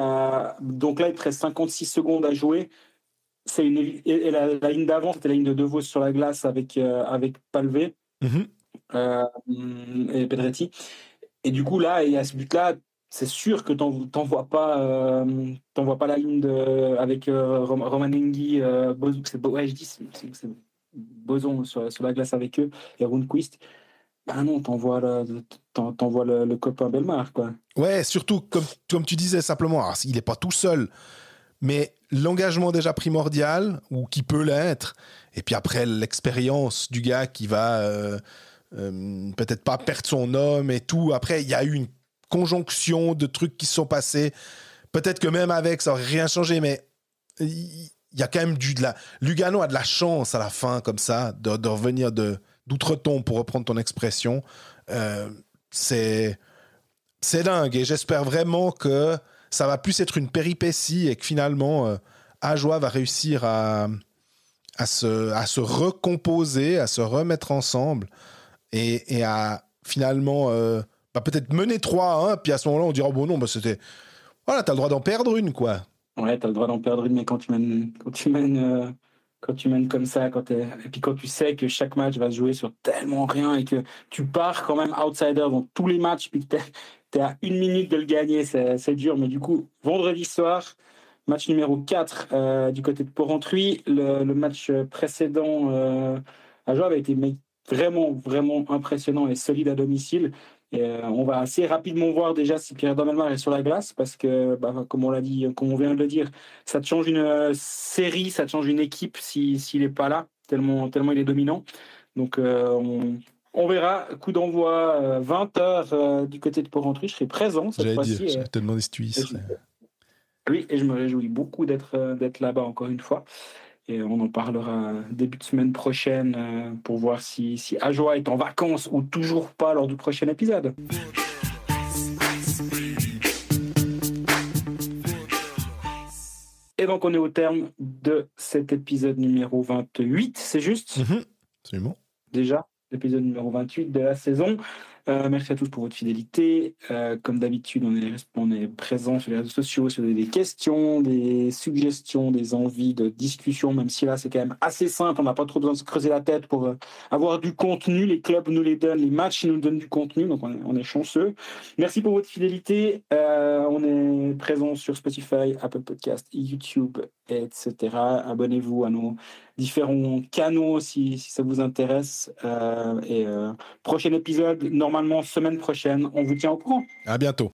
donc là, il te reste 56 secondes à jouer. Et la ligne d'avant, c'était la ligne de De Vos sur la glace avec Palvé et Pedretti. Et du coup, là, il y a ce but-là, c'est sûr que t'envoies pas la ligne avec Romanengi, c'est Boson sur la glace avec eux et Rundqvist. Ah non, t'envoies le copain Belmar, quoi. Ouais, surtout, comme tu disais simplement, alors, il n'est pas tout seul, mais l'engagement déjà primordial, ou qui peut l'être, et puis après l'expérience du gars qui va peut-être pas perdre son homme et tout. Après, il y a eu une conjonction de trucs qui se sont passés. Peut-être que même avec, ça n'aurait rien changé, mais il y a quand même Lugano a de la chance à la fin, comme ça, de revenir d'outre-tombe, pour reprendre ton expression. C'est dingue, et j'espère vraiment que ça va plus être une péripétie et que finalement Ajoa va réussir à se recomposer, à se remettre ensemble et à finalement peut-être mener 3-1, puis à ce moment-là on dira bon non, c'était voilà, t'as le droit d'en perdre une, quoi. Ouais, t'as le droit d'en perdre une, mais quand tu mènes comme ça, et puis quand tu sais que chaque match va se jouer sur tellement rien et que tu pars quand même outsider dans tous les matchs, puis que t'es à 1 minute de le gagner, c'est dur. Mais du coup, vendredi soir, match numéro 4 du côté de Porrentruy, le match précédent à jouer avait été vraiment, vraiment impressionnant et solide à domicile. Et on va assez rapidement voir déjà si Pierre-Edouard Bellemare est sur la glace, parce que, comme on l'a dit, comme on vient de le dire, ça te change une série, ça te change une équipe s'il n'est pas là, tellement il est dominant. Donc On verra. Coup d'envoi 20h du côté de Porrentruy. Je serai présent cette J'allais fois-ci. dire, je te demander si tu y serais. Oui, et je me réjouis beaucoup d'être là-bas encore une fois. Et on en parlera début de semaine prochaine pour voir si Ajoa est en vacances ou toujours pas lors du prochain épisode. Et donc on est au terme de cet épisode numéro 28, c'est juste Absolument. Déjà, l'épisode numéro 28 de la saison. Merci à tous pour votre fidélité. Comme d'habitude, on est présent sur les réseaux sociaux. Si vous avez des questions, des suggestions, des envies de discussion, même si là c'est quand même assez simple, on n'a pas trop besoin de se creuser la tête pour avoir du contenu. Les clubs nous les donnent, les matchs nous donnent du contenu, donc on est chanceux. Merci pour votre fidélité. On est présent sur Spotify, Apple Podcast, YouTube, etc. Abonnez-vous à nos différents canaux si ça vous intéresse. Prochain épisode, normalement semaine prochaine. On vous tient au courant. À bientôt.